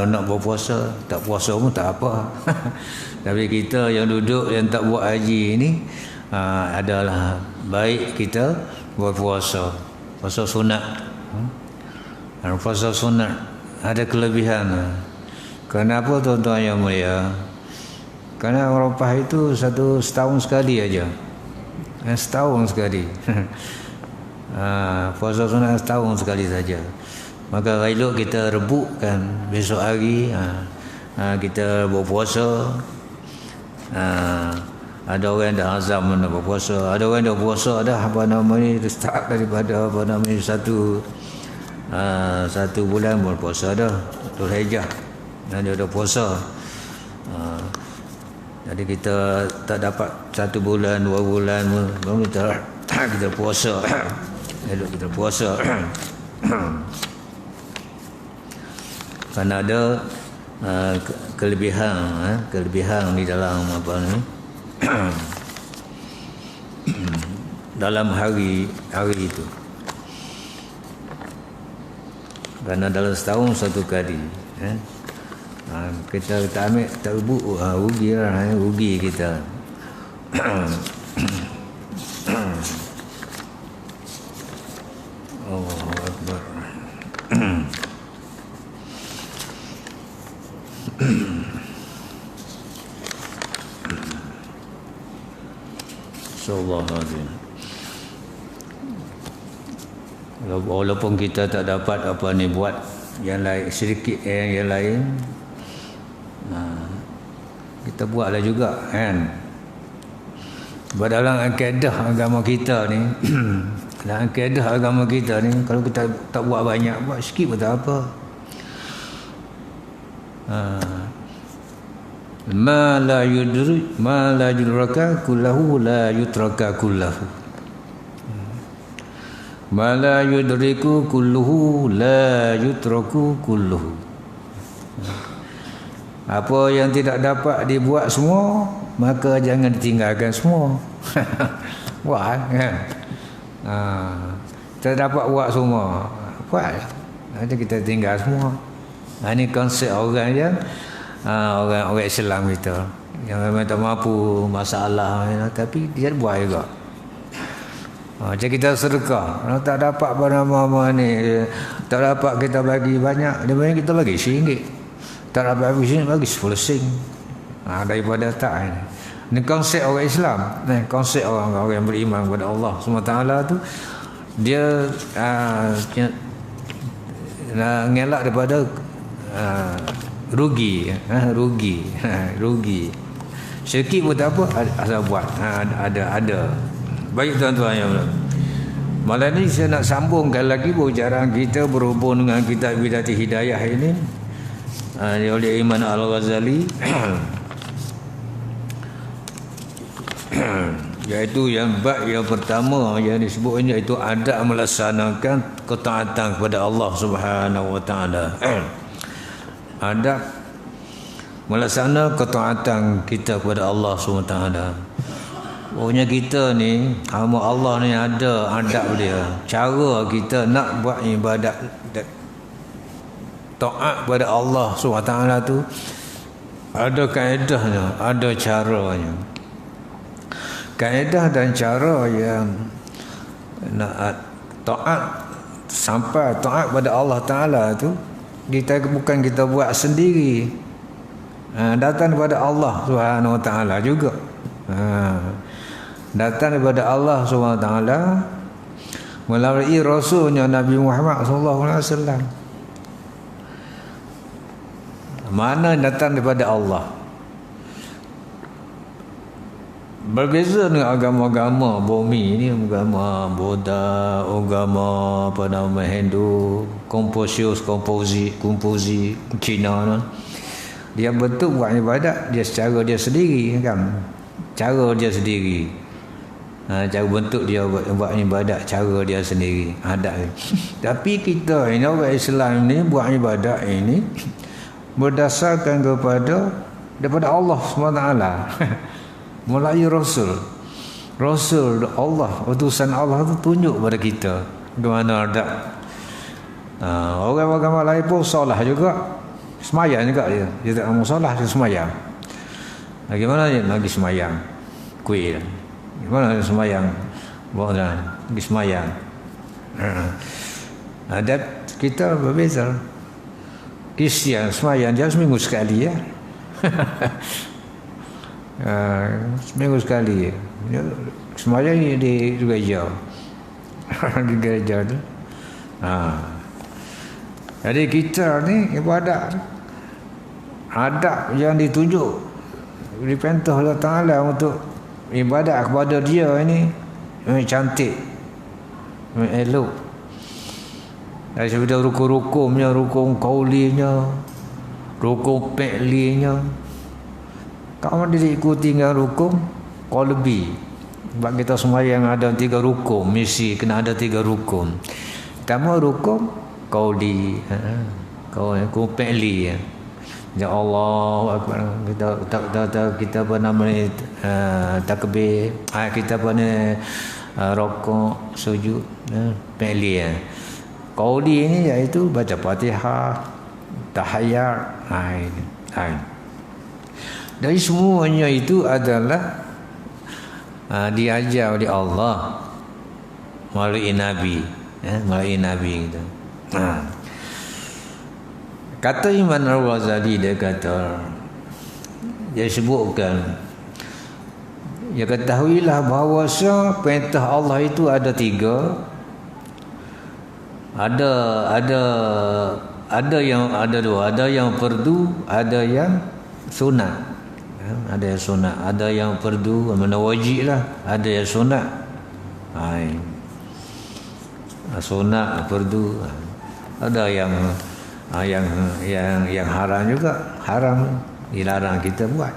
nak berpuasa, tak puasa pun tak apa. Tapi kita yang duduk yang tak buat haji ni adalah baik kita berpuasa, puasa sunat. Puasa sunat ada kelebihan. Kenapa tuan-tuan yang mulia? Kerana Eropah itu setahun sekali aja. Setahun sekali. Puasa sunat setahun sekali saja. Maka elok kita rebutkan besok hari kita berpuasa. Ada orang dah azam nak berpuasa, ada orang dah puasa dah start daripada satu bulan berpuasa dah, Dzulhijjah dan dia dah puasa. Jadi kita tak dapat 1 bulan 2 bulan baru kita puasa. Elok kita puasa. Kerana ada kelebihan di dalam dalam hari itu. Kerana dalam setahun satu kali, kita ambil tak rugi lah, rugi kita. Allahu Akbar. Subhanallah. Walaupun kita tak dapat buat yang lain sedikit, yang lain kita buatlah juga kan. Dalam akidah agama kita ni dalam akidah agama kita ni, kalau kita tak buat banyak, buat sikit pun tak apa. Ma la yudraka kullahu la yutraka kullahu. Ma la yudriku kulluhu la yutraku kulluhu. Apa yang tidak dapat dibuat semua, maka jangan ditinggalkan semua. Buat kan? Kita dapat buat semua, buat. Nanti kita tinggal semua. Ini konsep orang yang orang Islam kita yang memang tak mampu masalah, tapi dia buat juga. Macam kita sedekah, kalau tak dapat mana-mana ni, tak dapat kita bagi banyak, dia banyak kita bagi RM1. Tak dapat bagi RM10. Daripada tak ini. Ini konsep orang Islam. Konsep orang yang beriman kepada Allah SWT tu, dia ngelak daripada rugi. Sedikit pun tak apa, asal buat. Ada. Baik tuan-tuan yang malam ni saya nak sambungkan lagi perbicaraan kita berhubung dengan kitab Bidayah Hidayah ini oleh Imam Al-Ghazali. Iaitu yang pertama yang disebut ini, iaitu adab melaksanakan ketaatan kepada Allah Subhanahu wa taala. Adab melaksanakan ketaatan kita kepada Allah Subhanahu wa taala. Pokoknya kita ni, hamba Allah ni ada adab dia. Cara kita nak buat ibadat taat kepada Allah SWT tu ada kaedahnya, ada caranya. Kaedah dan cara yang nak taat, sampai taat kepada Allah Ta'ala tu, bukan kita buat sendiri. Datang daripada Allah SWT juga. Datang daripada Allah SWT melalui Rasulnya Nabi Muhammad SAW. Mana datang daripada Allah. Berbeza dengan agama-agama bumi ni, agama Buddha, agama Hindu, Konfusius, Cina ni. Dia bentuk buat ibadat dia secara dia sendiri kan. Cara dia sendiri. Cara bentuk dia buat ibadat, cara dia sendiri, adat dia. Tapi kita ini orang Islam ni buat ibadat ini berdasarkan daripada Allah SWT melalui Rasul Allah, utusan Allah tu tunjuk pada kita bagaimana adab. Orang agama lain pun salah juga. Semayang juga dia tak musolah, dia semayang. Bagaimana dia lagi semayang? Kuih. Gimana dia semayang? Bawa lagi semayang. Adat kita berbeza. Kristian semayang dia seminggu sekali ya. Seminggu sekali. Semayang di gereja. Di gereja tu. Jadi kita ni ibadat adab yang ditunjuk diperintah Allah Ta'ala untuk ibadat kepada dia ini memang cantik, memang elok. Dari sebelah rukun-rukunnya, rukun kaulinya, rukun fi'linya. Kalau dia ikuti dengan rukun qalbi. Sebab kita sembahyang ada 3 rukun, mesti kena ada 3 rukun. Pertama rukun qauli, rukun fi'li. Ya Allah Akbar, kita bernama takbir, kita bernama rokok, sujud, fi'li. Qauli ini iaitu baca Fatihah, tahiyat, dari semuanya itu adalah diajar oleh Allah melalui Nabi, melalui Nabi gitu. Kata Imam Al-Ghazali, dia kata, dia sebutkan, dia ketahuilah bahawa perintah Allah itu ada 3. Ada yang ada 2, ada yang fardu, ada yang sunat. Ada yang sunat, ada yang fardu, mana wajib lah, ada yang sunat. Sunat, fardu, ada yang haram juga, haram dilarang kita buat.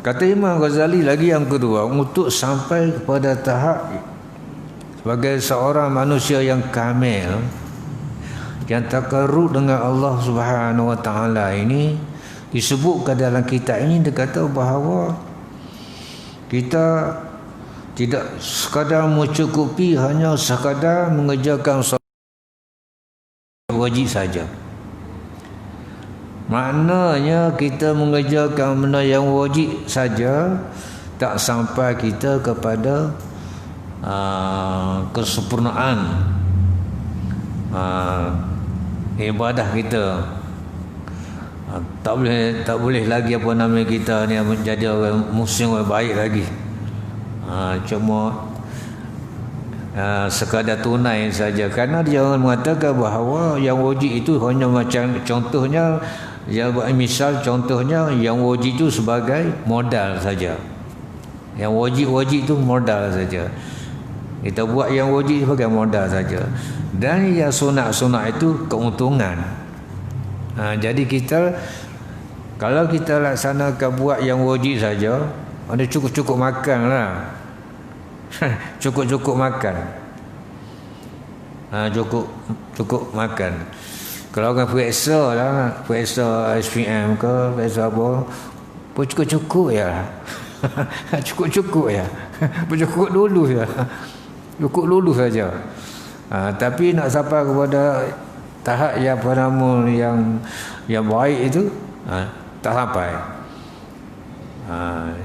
Kata Imam Ghazali lagi yang kedua, untuk sampai kepada tahap sebagai seorang manusia yang kamil, yang takarrub dengan Allah Subhanahu Wa Taala ini, disebutkan dalam kitab ini, dia kata bahawa kita tidak sekadar mencukupi hanya sekadar mengerjakan wajib saja. Maknanya kita mengerjakan benda yang wajib saja tak sampai kita kepada kesempurnaan ibadah kita. Tak boleh lagi apa nama kita ni menjadi orang muslim yang baik lagi. Cuma sekadar tunai saja, kerana dia mengatakan bahawa yang wajib itu hanya macam contohnya, dia buat misal contohnya yang wajib itu sebagai modal saja. Yang wajib itu modal saja. Kita buat yang wajib sebagai modal saja. Dan yang sunat-sunat itu keuntungan. Jadi kita, kalau kita laksanakan buat yang wajib saja, ada cukup-cukup makan lah. Cukup-cukup makan. Cukup makan. Kalau orang periksa lah, periksa SPM ke, periksa apa, pun cukup-cukup ya. Cukup-cukup ya. Cukup dulu ya. Cukup dulu saja. Tapi nak sampai kepada tahap yang pertama yang baik itu, tak sampai.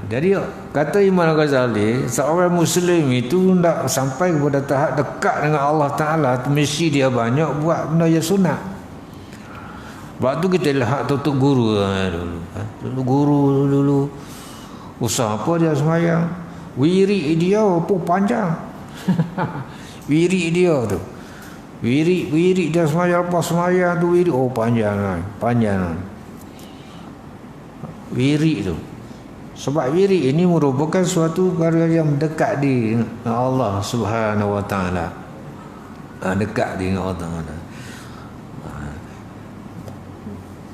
Jadi kata Imam Ghazali, seorang Muslim itu nak sampai kepada tahap dekat dengan Allah Ta'ala, mesti dia banyak buat benda yang sunat. Waktu kita lihat tutup guru dulu. Tutup guru dulu. Usaha apa dia semayang? Wirid dia pun panjang. Wirid dia tu. Wirid dia semayang, lepas semayang tu wirid. Oh panjang. Wirid tu. Sebab wirid ini merupakan suatu perkara yang dekat di Allah Subhanahu Wa Taala. Dekat dengan Allah Taala.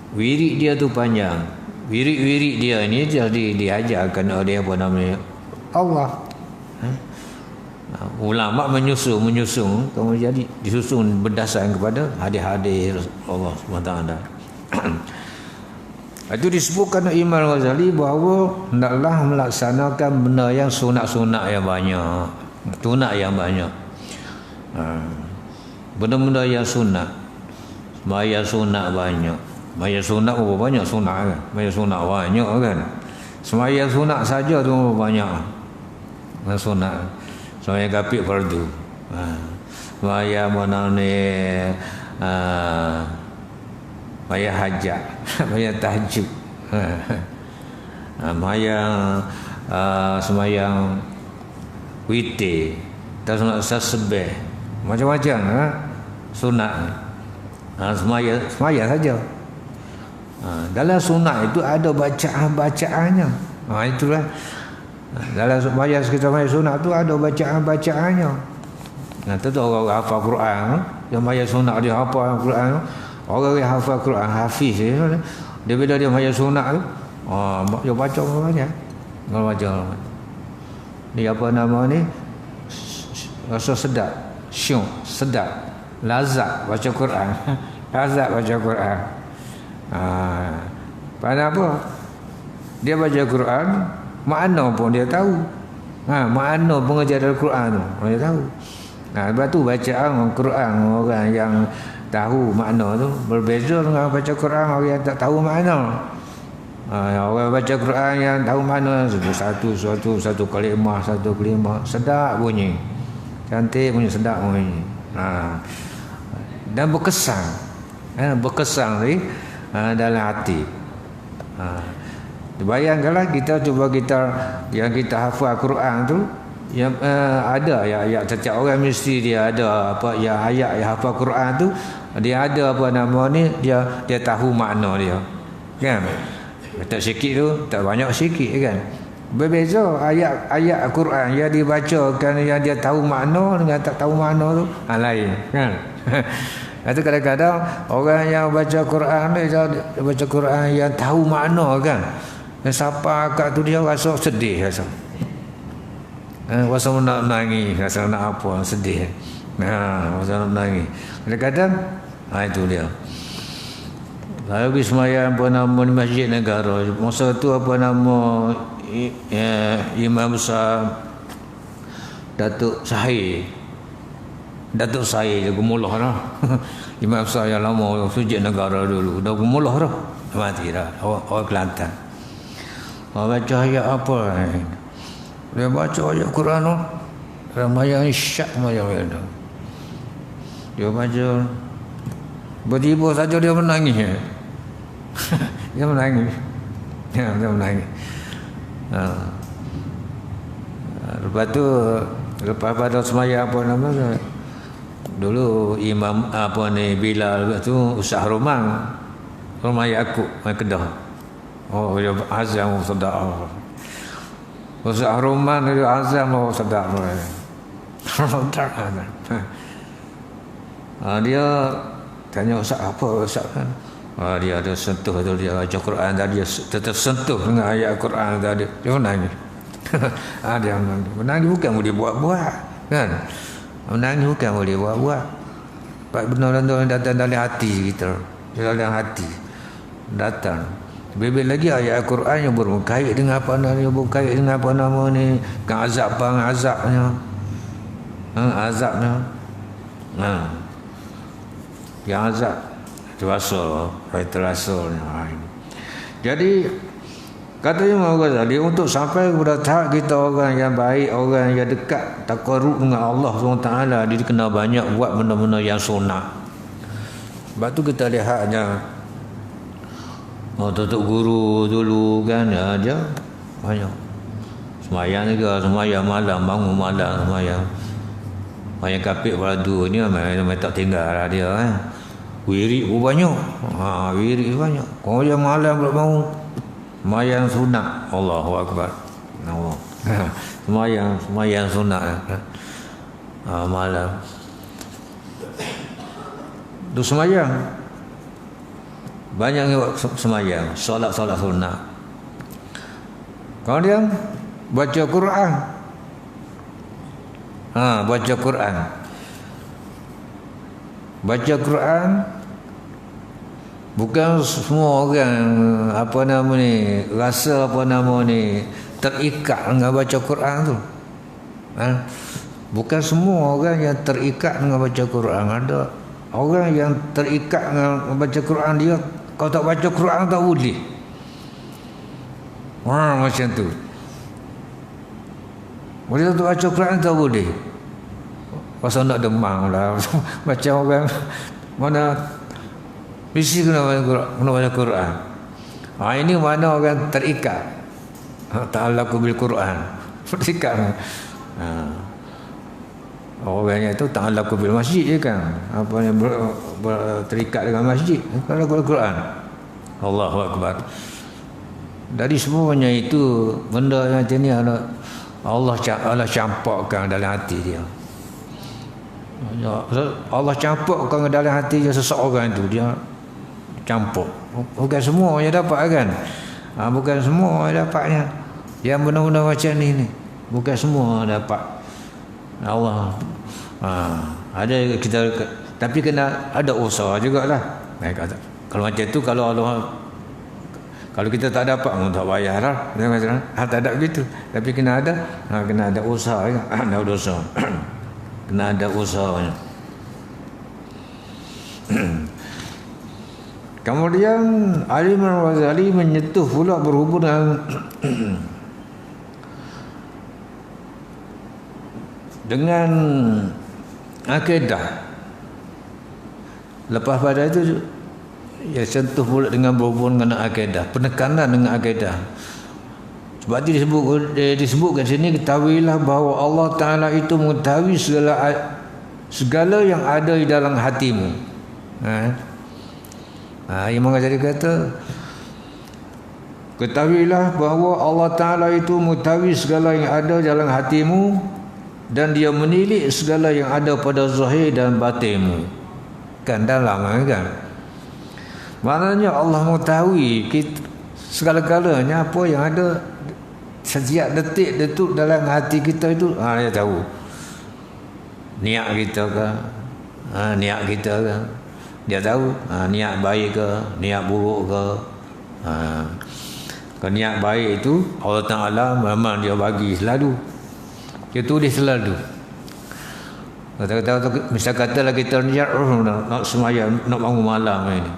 Wirid dia tu panjang. Wirid dia ni jadi diajarkan oleh apa namanya? Allah. Ulama menyusun kemudian disusun berdasarkan kepada hadis-hadis Allah SWT. Itu disebutkan oleh Imam Ghazali bahawa hendaklah melaksanakan benda yang sunat-sunat yang banyak, benda-benda yang sunat. Sembahyang sunat banyak. Sembahyang sunat berapa banyak sunat kan? Sembahyang sunat banyak kan? Sembahyang sunat saja tu banyak. Sunat. Sembahyang kapit fardu. Sembahyang mana ni sembahyang hajat, sembahyang tahajud. Sembahyang witir, sunat tasbih, macam-macam sunat. Sembahyang saja. Dalam sunat itu ada bacaan-bacaannya. Itulah. Dalam sembahyang sekitar sunat tu ada bacaan-bacaannya. Tentu orang hafal Quran, yang sembahyang sunat dia hafal Quran. Orang yang hafal Quran, hafiz dia bila dia sembahyang sunat tu, dia baca banyak. Kalau baca ni apa nama ni? Rasa sedap, syuk, sedap, lazat baca Quran. Lazat baca Quran. Pada apa? Dia baca Quran, makna pun dia tahu. Makna pengajaran Quran tu dia tahu. Lepas tu bacaan Quran orang yang tahu makna tu berbeza dengan baca Quran orang yang tak tahu makna. Orang baca Quran yang tahu makna satu kalimah sedap bunyi, cantik bunyi, sedap bunyi. Dan berkesan ni dalam hati. Bayangkanlah kita yang kita hafal Quran tu, yang ada ayat setiap orang mesti dia ada apa ya ayat yang hafal Quran tu, dia ada apa nama ni, dia tahu makna dia kan. Tak sikit tu, tak banyak sikit kan. Berbeza ayat Quran yang dibacakan yang dia tahu makna dengan tak tahu makna tu lain kan. Itu kadang-kadang orang yang baca Quran dia baca Quran yang tahu makna kan, dan siapa kat tu dia rasa sedih rasa. Rasa nak menangis, rasa nak apa, sedih. Rasa nak menangis. Kadang-kadang itu dia. Saya pergi sembahyang apa nama di Masjid Negara. Masa tu apa nama Imam besar Datuk Sahir Gemulah dah. Imam besar yang lama Masjid Negara dulu dah gemulah dah, mati dah. Orang Kelantan. Baca ayat apa? Dia baca ayat Quran tu. Sembahyang isyak sembahyang tu. Dia baca, tiba-tiba saja dia menangis. Dia menangis. Lepas tu, lepas pada sembahyang apa nama tu, dulu imam apa ni Bilal, lepas tu Ustaz Romang Yaakob Kedah. Dia azam sedap. Ustaz Romang dia azam sedap. Dia tanya Ustaz apa Ustaz kan? Dia ada sentuh tu, dia baca Quran tadi, dia tersentuh dengan ayat Quran tadi. Dia menangis. Dia menangis bukan boleh buat-buat kan. Menangis bukan boleh buat-buat. Benar-benar datang dalam hati kita. Dalam hati datang. Lebih lagi ayat Quran yang berkait dengan apa nama, yang berkait dengan apa nama ni, dengan azabnya. Azabnya. Yang azab terasa. Jadi kata Imam Ghazali, untuk sampai kepada tahap kita orang yang baik, orang yang dekat taqarrub dengan Allah SWT, dia kena banyak buat benda-benda yang sunat. Sebab tu kita lihatnya tutup guru dulu kan, dia banyak sembahyang juga, sembahyang malam, bangun malam sembahyang. Banyak kapit fardu ni memang tak tinggal lah dia kan. Wirid pun banyak. Wirid banyak. Kalau yang malam pula bangun sembahyang sunat. Allahu Akbar. Allah. Sembahyang sunat malam. Tu sembahyang. Banyak sembahyang, solat sunat. Kemudian baca Quran. Baca Quran. Baca Quran bukan semua orang apa nama ni rasa apa nama ni terikat dengan baca Quran tu. Bukan semua orang yang terikat dengan baca Quran. Orang yang terikat dengan membaca Quran dia, kalau tak baca Quran tak boleh. Macam tu. Boleh tak baca Quran tak boleh. Pasal nak demam lah. Macam orang mana mesti kena baca Quran. Ini mana orang terikat. Ta'allaqu bil Quran. Terikat. Orangnya itu ta'allaqu bil masjid je kan. Apa yang terikat dengan masjid. Ta'allaqu bil Quran. Allahu Akbar. Dari semuanya itu benda yang macam ni Allah campakkan dalam hati dia. Allah campakkan dalam hati dia seseorang itu, dia campur. Bukan semua yang dapat kan. Bukan semua yang dapatnya. Yang benar-benar macam ni bukan semua dapat. Allah ada kita, tapi kena ada usaha jugalah. Kalau macam tu, kalau kita tak dapat, tak payah lah. Tak ada begitu. Tapi kena ada usaha kan. Ada usaha. Kena ada usahanya. Kemudian Alim Al-Ghazali menyentuh pula berhubungan dengan akidah. Lepas pada itu ya sentuh pula dengan berhubungan dengan akidah, penekanan dengan akidah. Sebab itu disebutkan sini, ketahuilah bahawa Allah Ta'ala itu mengetahui segala yang ada di dalam hatimu. Imam Ghazali kata, ketahuilah bahawa Allah Ta'ala itu mengetahui segala yang ada dalam hatimu, dan dia menilik segala yang ada pada zahir dan batinmu. Kan dalam kan. Maknanya Allah mengetahui segala-galanya, apa yang ada setiap detik dalam hati kita itu, dia tahu. Niat kita ke, niat kita ke, dia tahu. Niat baik ke, niat buruk ke. Kalau niat baik itu Allah Ta'ala memang dia bagi selalu, dia tulis selalu. Misal katalah kita niat nak sembahyang, nak bangun malam ini,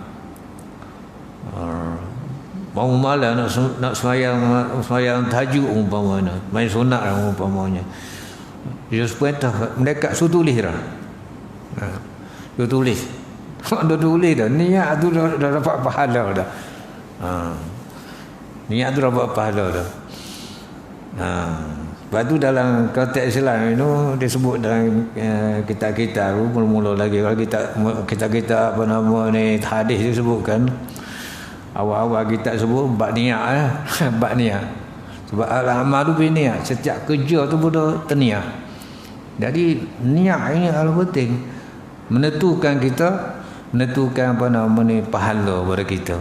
bangun malam nak sembahyang tahajud umpamanya, main sunat lah umpamanya, dia sepatah mereka suruh tulis dah. Dia tulis. Dia tulis dah. Niat tu dah dapat pahala dah. Niat tu dapat pahala dah. Sebab tu dalam konteks Islam itu disebut dalam kitab-kitab mula-mula lagi. Kalau kita apa nama ni, hadis disebutkan, awal-awal kita sebut bab niat lah. Bab niat. Sebab al-amal tu niat. Setiap kerja tu pun terniat. Jadi niat ini hal penting, menentukan apa nama ni, pahala pada kita.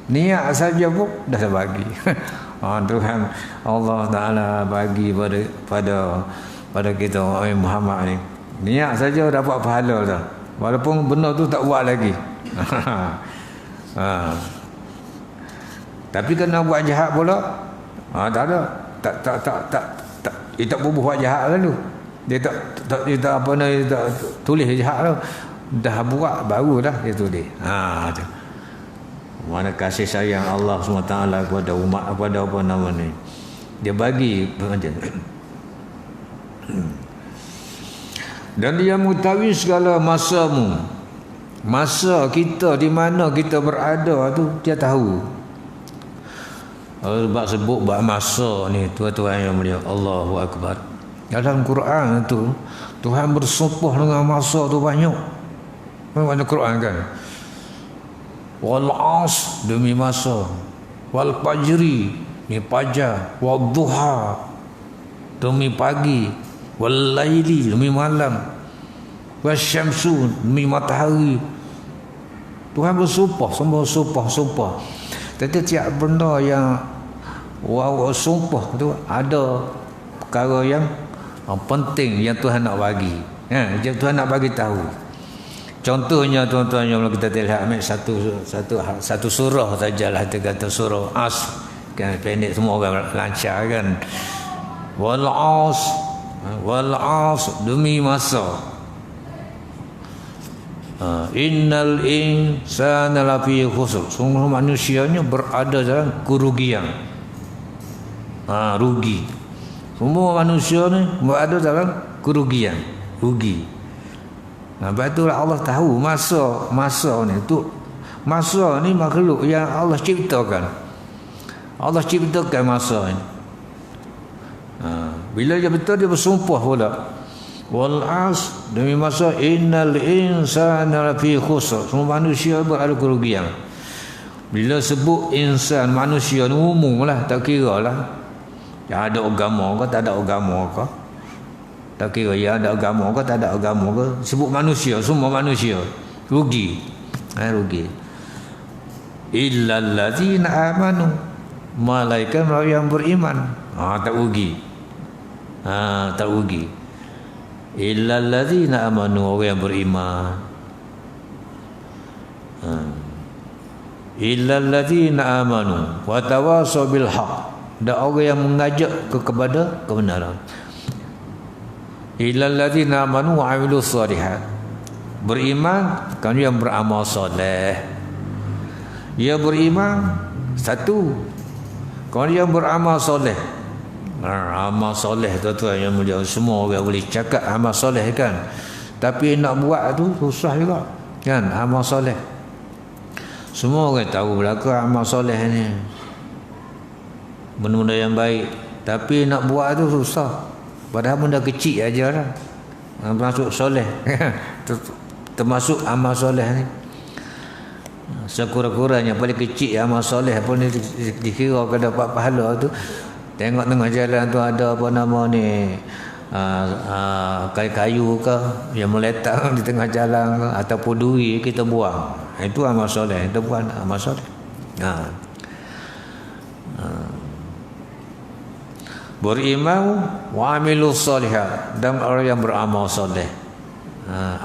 Niat saja pun dah bagi. Tuhan Allah Ta'ala bagi pada kita Muhammad ni. Niat saja dapat pahala dah. Walaupun benda tu tak buat lagi. Tapi kena buat jahat pula, tak ada. Dia tak buat jahat lalu. Dia tak apa nak tulis jahat tu. Dah buat baru dah dia tulis. Tu. Mana kasih sayang Allah SWT kepada umat, kepada apa nama ni, dia bagi macam. Dan dia mengetahui segala masamu. Masa kita, di mana kita berada tu dia tahu. Sebab sebut bab masa ni, tuan-tuan yang mulia, Allahu Akbar. Dalam Quran tu Tuhan bersumpah dengan masa tu banyak. Mana Quran kan? Wal as, demi masa. Wal fajri, demi fajar. Wal duha, demi pagi. Wal laili, demi malam. Wal syamsu, demi matahari. Tuhan bersumpah, sumpah. Tiap benda yang sumpah tu ada perkara yang penting yang Tuhan nak bagi. Tuhan nak bagi tahu. Contohnya tuan-tuan yang kita lihat, ambil satu surah sajalah, kita kata surah As, kan pendek semua orang lancar kan. Wal as demi masa. Innal insana lafi khusr. Sungguh manusianya berada dalam kerugian. Rugi. Semua manusia ni berada dalam kerugian, rugi. Lepas itulah Allah tahu masa ni tu, masa ni makhluk yang Allah ciptakan. Allah ciptakan masa ni. Bila dia betul dia bersumpah pula. Wal as, demi masa, innal insana lafi khusr. Semua manusia berada kerugian. Bila sebut insan, manusia ni umum lah, tak kira lah. Yang ada agama ke tak ada agama ke, tak kira yang ada agama ke tak ada agama ke, sebut manusia, semua manusia rugi. Rugi. Illal ladzina amanu, malaikat yang beriman. Tak rugi. Tak rugi. Illal ladzina amanu, orang yang beriman. Illal ladzina amanu wa tawasaw bil haqq, dan orang yang mengajak kepada kebenaran. Illal ladzina amanu wa amilus shalihat, beriman kan yang beramal soleh. Dia beriman satu, kan yang beramal soleh. Amal soleh tuan-tuan yang mulia, semua orang boleh cakap amal soleh kan, tapi nak buat tu susah juga kan. Amal soleh semua orang tahu belaka amal soleh ni, benda-benda yang baik, tapi nak buat tu susah. Padahal benda kecil aja lah, termasuk soleh. Termasuk amal soleh ni, sekurang-kurangnya paling kecil amal soleh pun dikira kena dapat pahala tu. Tengok tengah jalan tu ada apa nama ni, kayu-kayu ke yang meletak di tengah jalan ke, ataupun duri kita buang, itu amal soleh. Itu bukan amal soleh. Beriman wa amilus shalihat, dan orang yang beramal soleh.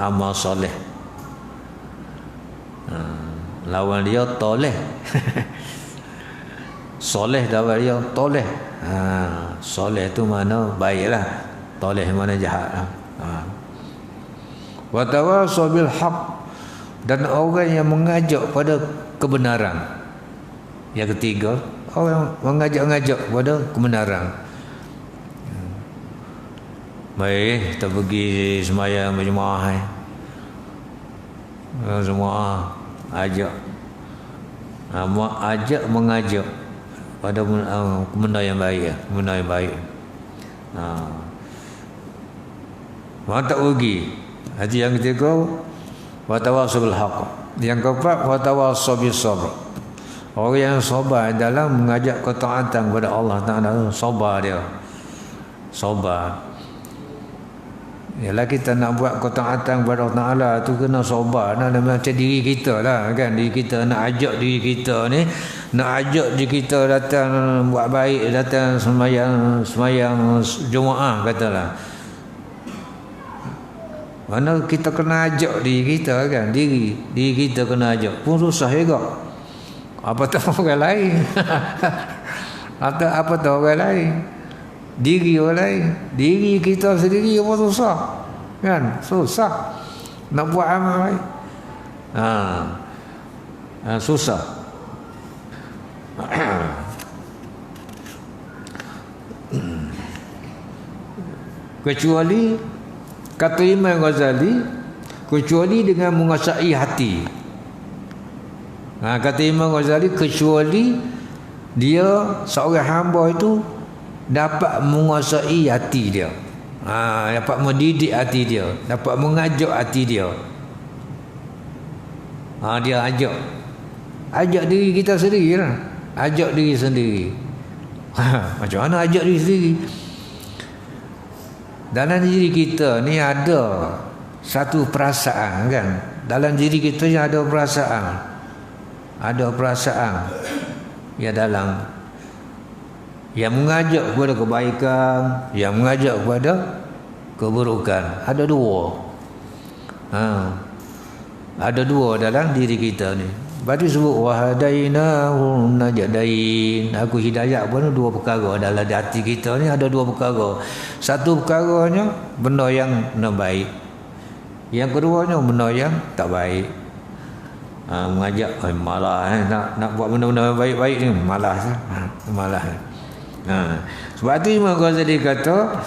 Amal soleh, lawan dia toleh. Soleh lawan dia toleh. Soleh tu mana baiklah, toleh mana jahat. Wa tawasaw bil haqq, dan orang yang mengajak pada kebenaran. Yang ketiga, orang mengajak pada kebenaran. Baik, kita pergi sembahyang berjemaah. Semua ajak. Ajak mengajak pada benda yang baik, benda yang baik. Tak rugi. Hati yang ketiga, wa tawasaw bil haqq. Yang keempat, wa tawasaw bis sabr. Orang yang sabar dalam mengajak ketaatan kepada Allah Taala, sabar dia. Sabar. Yalah, kita nak buat ketaatan kepada Allah Taala tu kena sabar. Macam diri kita lah kan, diri kita nak ajak diri kita ni, nak ajak diri kita datang buat baik, datang sembahyang Jumaat katalah. Mana kita kena ajak diri kita kan, diri kita kena ajak pun susah juga. Apa tahu orang lain. Atau apa tahu orang lain, diri orang lain, diri kita sendiri apa susah kan, susah nak buat amal baik. Susah. Kecuali kata Imam Ghazali, kecuali dengan menguasai hati. Kata Imam Ghazali, kecuali dia seorang hamba itu dapat menguasai hati dia, dapat mendidik hati dia, dapat mengajak hati dia. Dia ajak diri kita sendiri lah. Ajak diri sendiri. Macam mana ajak diri sendiri? Dalam diri kita ni ada satu perasaan kan. Dalam diri kita ni ada perasaan. Ada perasaan yang dalam, yang mengajak kepada kebaikan, yang mengajak kepada keburukan. Ada dua. Ada dua dalam diri kita ni. Berarti sebut wahadainahu najdain. Aku hidayah pun dua perkara dalam hati kita ni, ada dua perkara. Satu perkaranya benda yang baik. Yang keduanya benda yang tak baik. Mengajak malas nak buat benda-benda baik-baik ni malas malas. Sebab tu Imam Ghazali kata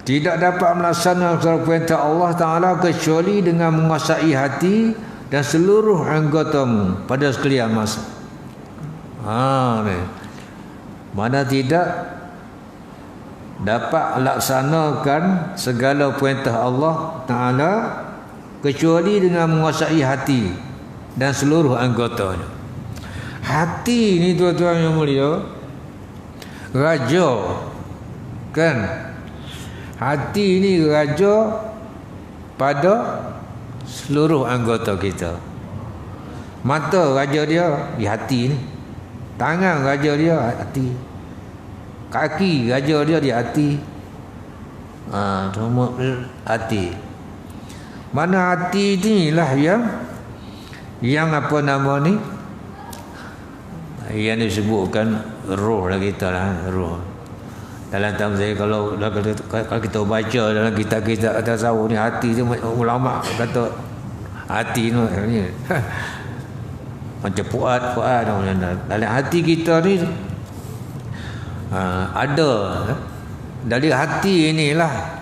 tidak dapat melaksanakan perintah Allah Ta'ala kecuali dengan menguasai hati dan seluruh anggotamu pada sekalian masa. Mana tidak dapat laksanakan segala perintah Allah Ta'ala kecuali dengan menguasai hati dan seluruh anggotanya. Hati ni tuan-tuan yang mulia, raja kan? Hati ni raja pada seluruh anggota kita. Mata raja dia di hati ni. Tangan raja dia hati. Kaki raja dia di hati. Semua hati. Mana hati inilah yang apa nama ni? Yang disebutkan roh lah kita lah, roh. Dalam tafsir kalau kita baca dalam kitab-kitab tasawuf ni, hati tu ulama kata hati ni macam puat dalam hati kita ni ada. Dari hati inilah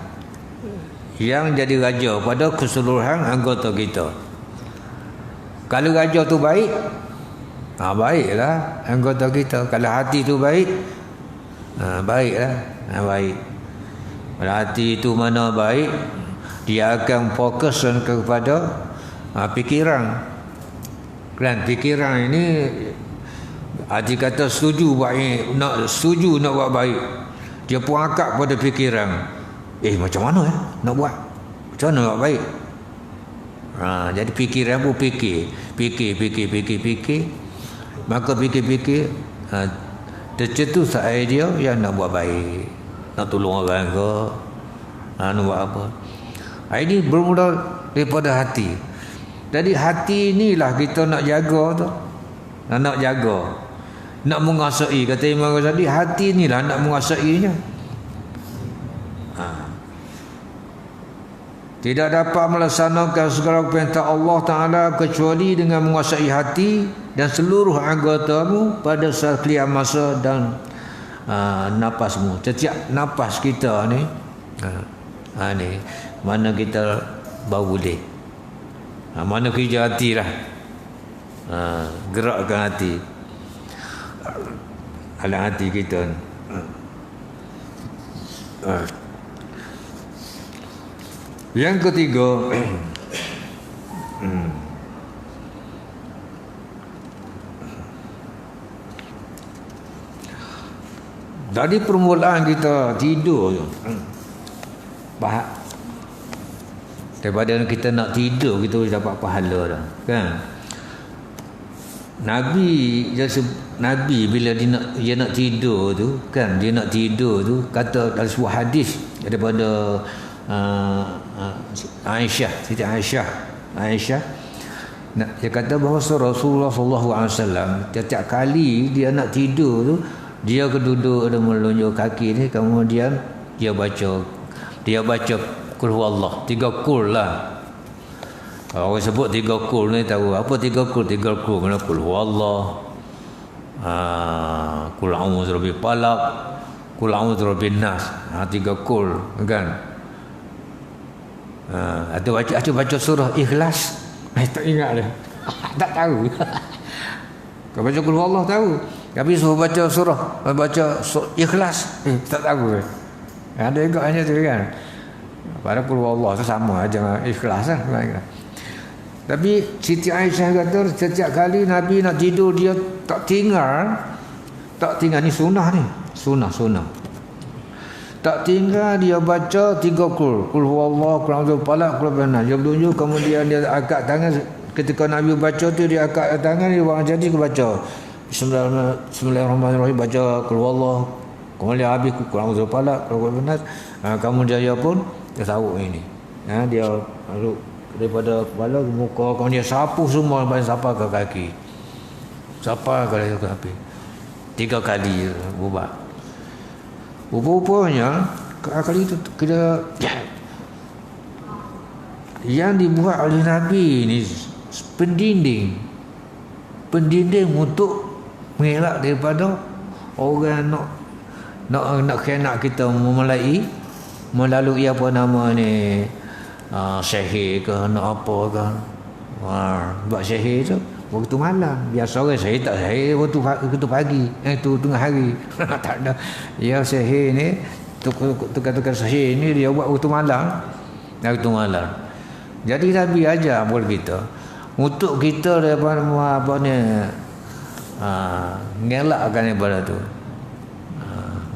yang jadi raja pada keseluruhan anggota kita. Kalau raja tu baik, baiklah anggota kita. Kalau hati tu baik, baiklah, baik. Kalau hati itu mana baik, dia akan fokus kepada fikiran. Kan fikiran ini hati kata setuju baik, nak buat baik. Dia pun akak pada fikiran. Macam mana nak buat? Macam mana nak buat baik? Jadi fikiran pun fikir. Maka fikir tercetus idea yang nak buat baik, nak tolong orang ke, nak buat apa. Ini bermula daripada hati. Jadi hati inilah kita nak jaga tu. Nak jaga, nak menguasai. Kata Imam Ghazali, hati inilah nak menguasainya. Tidak dapat melaksanakan segala perintah Allah Ta'ala kecuali dengan menguasai hati dan seluruh anggotamu pada sekalian masa dan napasmu. Setiap napas kita ni, ni mana kita baru boleh, mana kerja hati lah, gerakkan hati, alam hati kita ni. Yang ketiga, dari permulaan kita tidur daripada kita nak tidur kita boleh dapat pahala dah, kan? Nabi bila dia nak tidur tu, kan, dia nak tidur tu kata dalam sebuah hadis daripada Siti Aisyah, dia kata bahawa Rasulullah SAW setiap kali dia nak tidur tu, dia duduk dan melunjuk kaki ni, kemudian dia baca Qul huwallah, 3 qul lah. Kalau orang sebut 3 qul ni tahu apa 3 qul? 3 qul mana? Qul huwallah, Qul a'udzu birabbil falaq, Qul a'udzu birabbin nas. 3 qul, kan? Ada baca surah Ikhlas, tak ingat dah. Tak tahu. Kau baca Qul huwallah tahu, tapi suruh baca surah Ikhlas, tak tahu. Ada juga hanya tu, kan? Pada Qul huwallah tu sama aja dengan Ikhlas lah. Tapi Siti Aisyah kata setiap kali Nabi nak tidur dia tak tinggal ni sunnah ni, sunnah. Tak tinggal dia baca 3 qul, Qul huwallah, Qul a'udzu birabbil falaq, Qul a'udzu. Dia bertunjuk, kemudian dia angkat tangan ketika Nabi baca tu, dia angkat tangan, dia buang jadi dia baca Bismillahirrahmanirrahim, baca Qul huwallah, kemudian habis Qul a'udzu birabbil falaq, Qul a'udzu binanas. Kemudian dia pun dia tahu ini. Dia lalu daripada kepala ke muka, kemudian sapu semua, sapa ke kaki, sapa ke kaki, 3 kali buat. Rupa-rupanya kali itu kita yang dibuat oleh Nabi ni pendinding untuk mengelak daripada orang nak khianat kita melalui apa nama ni, sihir ke nak apa ke. Buat sihir tu waktu malam. Biasa orang sihir tak sihir waktu pagi, tu tengah hari. Tak ada. Ya sihir ni tukar-tukar sihir ni dia buat waktu malam. Jadi Nabi ajar buat kita untuk kita daripada apa ni, ngelakkan daripada tu,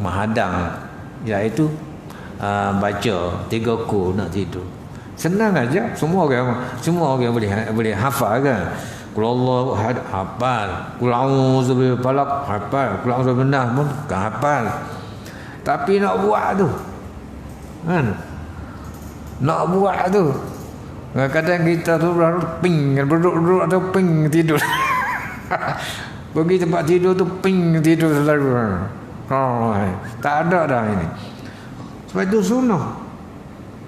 menghadang, iaitu baca 3 kul nak tidur. Senang aja, semua orang boleh hafal kan. Qul Allahu ahad hafal, qul a'udzu birabbil falaq hafal, qul a'udzu birabbin nas pun hafal. Tapi nak buat tu kan, kadang kita tu ping duduk atau ping tidur. Pergi tempat tidur tu ping tidur selalu. Tak ada dah ini. Sebab itu sunnah.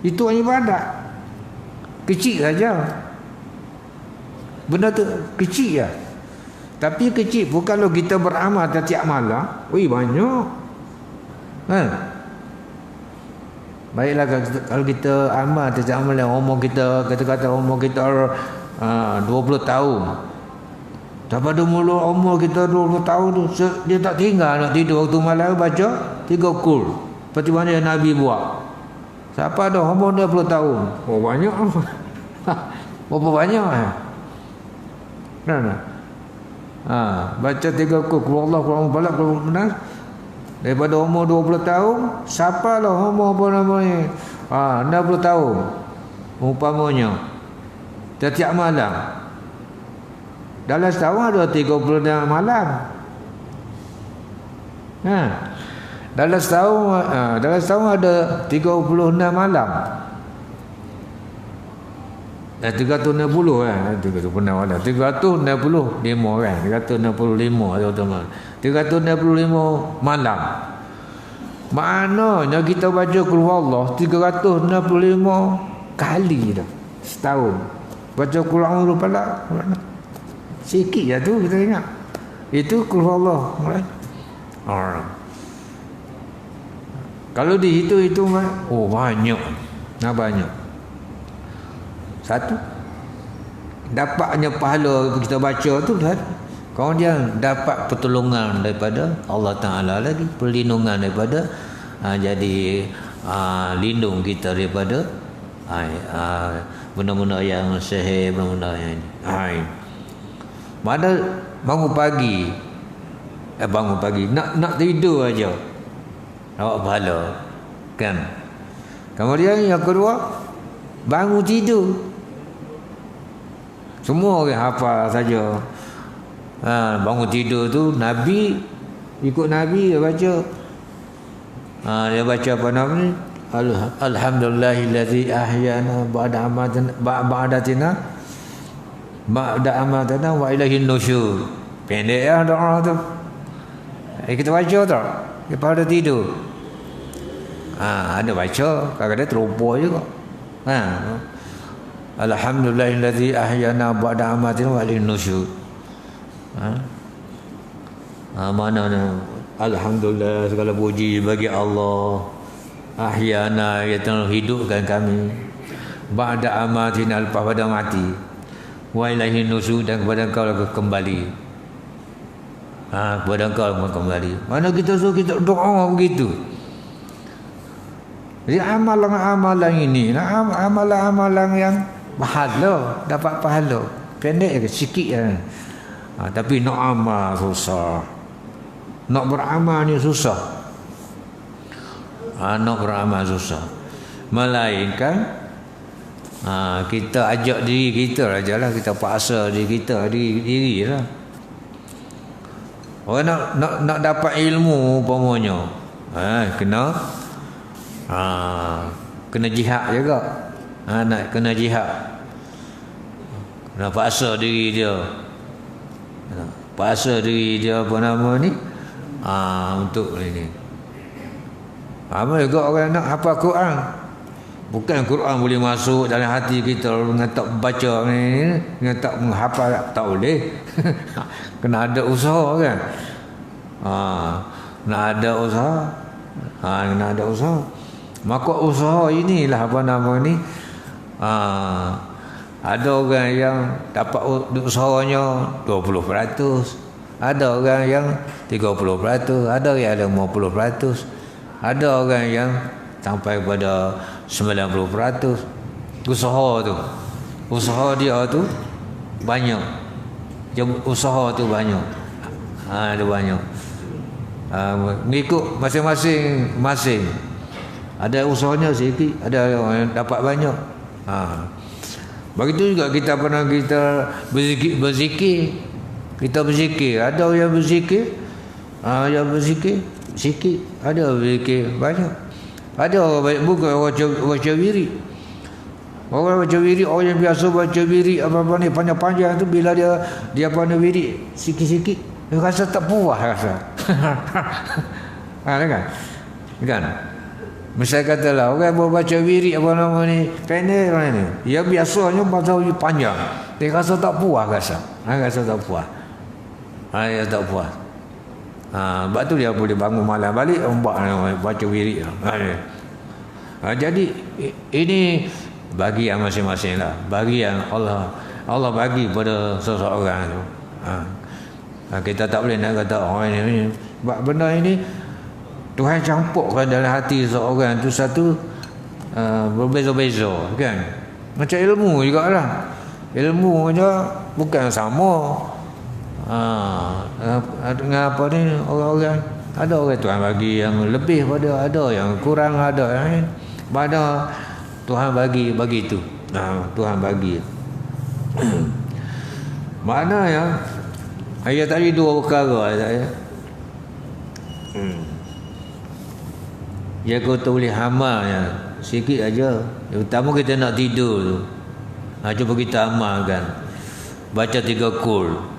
Itu ibadat. Kecil saja. Benda tu kecil ya. Tapi kecil pun kalau kita beramal tiap malam, banyak. Baiklah kalau kita amal tiap malam, umur kita kata umur kita 20 tahun. Daripada mula umur kita 20 tahun tu, dia tak tinggal nak tidur waktu malam baca 3 kul. Seperti mana Nabi buat. Siapa ada umur 20 tahun? Banyak. Berapa banyak baca 3 kul, Allah Quran balak benar. Daripada umur 20 tahun, siapa lah umur apa namanya 60 tahun umpamanya, setiap malam. Dalam setahun ada 36 malam. Dalam setahun ada 36 malam. 360 kan, 360 malam. 365 kan, 365 atau teman. 365 malam. Maknanya kita baca Qul Allah 365 kali dah setahun. Baca Qul A'udzu Falaq. Sikit je tu kita ingat. Itu Qul Allah. Kalau dihitung banyak. Banyak. Satu, dapatnya pahala kita baca tu kan. Kemudian dapat pertolongan daripada Allah Ta'ala lagi, perlindungan daripada jadi lindung kita daripada benda-benda yang sihir, benda-benda yang ini. Mana bangun pagi nak tidur aja dapat pahala kan. Kemudian yang kedua, bangun tidur. Semua orang hafal saja. Bangun tidur tu Nabi, ikut Nabi dia baca. Dia baca apa nama ni? Alhamdulillahillazi ahyana ba'da amatana wa ilaihin nusyur. Pendek ya doa tu. Kita baca tak? Daripada tidur. Ada baca, kadang-kadang terlupa juga. Alhamdulillahillazi ahyana ba'da amatina wa ilaihin nusyur. Mana alhamdulillah, segala puji bagi Allah. Ahyana, yang telah hidupkan kami. Ba'da amatina, lepas pada mati. Wa ilaihin nusyur, dan kepada Engkau kembali. Kepada Engkau kembali. Mana kita suruh kita doa begitu. Jadi amalan-amalan ini, amalan-amalan yang pahala, dapat pahala. Pendek ke sikit kan. Tapi nak amal susah. Nak beramal ni susah. Nak beramal susah. Melainkan kita ajak diri kita ajalah, kita paksa diri kita diri lah. Orang nak dapat ilmu umpamanya, kena jihad juga. Nak kena jihad. Nak paksa diri dia. Paksa diri dia apa nama ni? Untuk ini. Apa juga orang nak hafal Quran. Bukan Quran boleh masuk dalam hati kita dengan tak baca ni, dengan tak menghafal, tak boleh. Kena ada usaha kan. Kena ada usaha. Kena ada usaha. Maka usaha inilah apa nama ni. Ada orang yang dapat usahanya 20%. Ada orang yang 30%, ada yang ada 50%. Ada orang yang sampai pada 90%. Usaha tu. Usaha dia tu banyak. Usaha tu banyak. Ada banyak. Mengikut masing-masing. Ada usahanya sikit, ada yang dapat banyak. Begitu juga kita pernah kita berzikir. Kita berzikir. Ada yang berzikir, yang berzikir sikit, ada berzikir banyak. Ada orang bukan baca wirid. Orang baca wirid, orang yang biasa baca wirid apa-apa ni panjang-panjang tu, bila dia pandai wirid sikit-sikit, dia rasa tak puas rasa. Kan? Misalnya katalah orang baca wirid apa nama ni pendek mana ni, dia biasanya baca wirid panjang, dia rasa tak puas rasa. Rasa tak puas. Dia tak puas. Sebab tu dia boleh bangun malam balik baca wirid. Jadi ini bagi yang masing-masing lah. Bagi yang Allah bagi pada seseorang tu. Kita tak boleh nak kata orang ini. Sebab benda ini Tuhan campurkan dalam hati seseorang tu satu berbeza-beza kan. Macam ilmu jugalah. Ilmu je bukan sama. Dengan apa ni, orang-orang ada orang Tuhan bagi yang lebih pada, ada yang kurang, ada yang pada Tuhan bagi tu. Tuhan bagi. Mana ya? Ayat tadi dua perkara saya. Ya kau boleh amal ya. Sikit aja. Yang pertama kita nak tidur tu. Cuba kita amalkan. Baca 3 qul.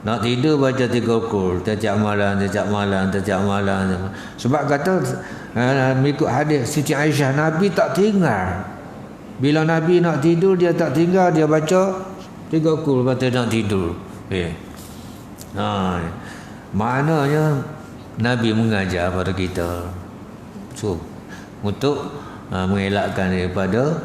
Nak tidur baca 3 qul, setiap malam. Sebab kata mengikut hadis Siti Aisyah, Nabi tak tinggal. Bila Nabi nak tidur, dia tak tinggal, dia baca 3 qul, lepas tu nak tidur. Maknanya Nabi mengajar pada kita untuk mengelakkan daripada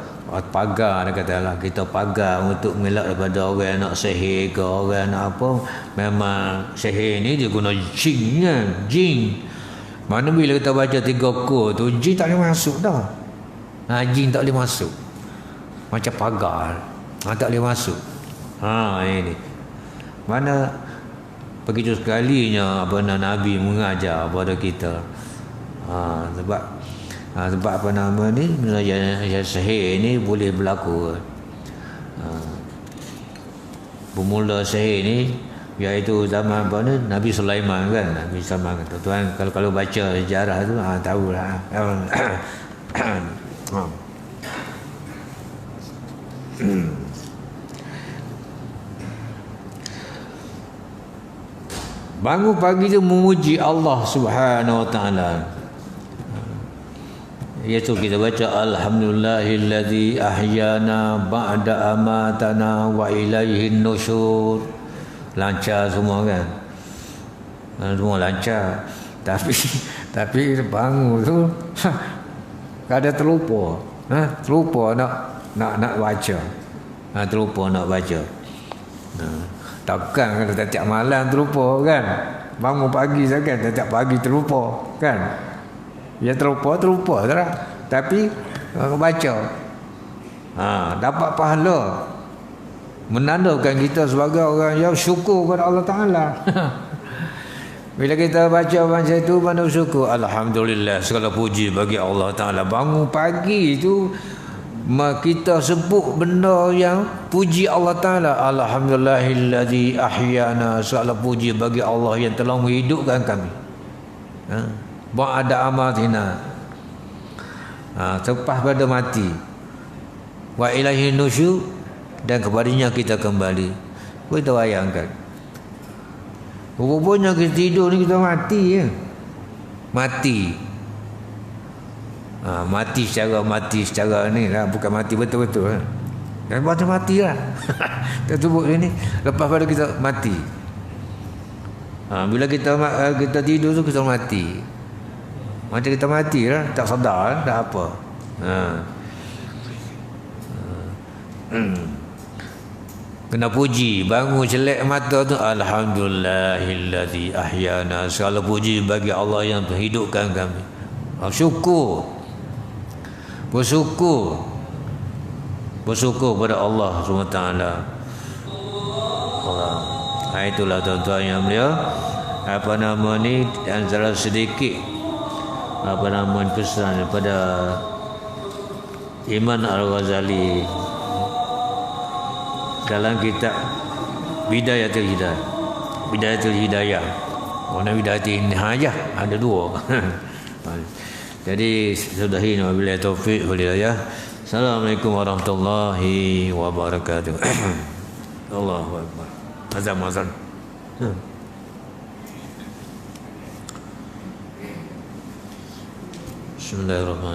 pagar, dia katalah kita pagar untuk mengelak daripada orang yang nak sihir ke, orang nak apa. Memang sihir ni dia guna jin kan, jin. Mana bila kita baca 3 qul tu, jin tak boleh masuk dah. Jin tak boleh masuk. Macam pagar, tak boleh masuk. Ini mana begitu sekalinya Nabi mengajar pada kita. Sebab apa nama ni, yang sihir ni boleh berlaku. Bermula sihir ni iaitu zaman apa ni, Nabi Sulaiman kan. Nabi Sulaiman kata, tuan kalau baca sejarah tu tahulah. Bangun pagi tu memuji Allah Subhanahu wa taala. Iaitu kita baca alhamdulillahilladzi ahyana ba'da amatana wa ilaihin nusyur. Lancar semua kan. Semua lancar. Tapi bangun tu kadang terlupa. Terlupa nak baca. Terlupa nak baca. Takkan kalau setiap malam terlupa kan. Bangun pagi saja setiap pagi terlupa kan. Ya terlupa lah. Tapi baca. Dapat pahala. Menandakan kita sebagai orang yang syukur kepada Allah Ta'ala. Bila kita baca macam itu, mana syukur. Alhamdulillah, segala puji bagi Allah Ta'ala. Bangun pagi itu kita sebut benda yang puji Allah Ta'ala. Alhamdulillahilladzi ahyana, segala puji bagi Allah yang telah menghidupkan kami. Ba'da amatina, selepas pada mati. Wa ilaihi nusyur, dan kepadanya kita kembali. Kita bayangkan, rupanya kita tidur ni kita mati ya. Mati. Mati secara ni lah, bukan mati betul-betul lah. Dan macam mati lah. Kita tubuh ini lepas pada kita mati. Bila kita tidur tu kita mati. Macam kita mati lah, tak sedar, tak apa. Kena puji, bangun celak mata tu, alhamdulillahillazi ahyana, segala puji bagi Allah yang menghidupkan kami. Bersyukur pada Allah SWT. Itulah tuan-tuan yang mulia, antara sedikit pesan daripada Imam Al-Ghazali dalam kitab Bidayatul Hidayah. Mana Bidayatul Nihayah, ada dua. Jadi sudahi, wabillahi taufiq wal hidayah. Assalamualaikum warahmatullahi wabarakatuh. Allahu akbar. Azan. Bismillahirrahmanirrahim.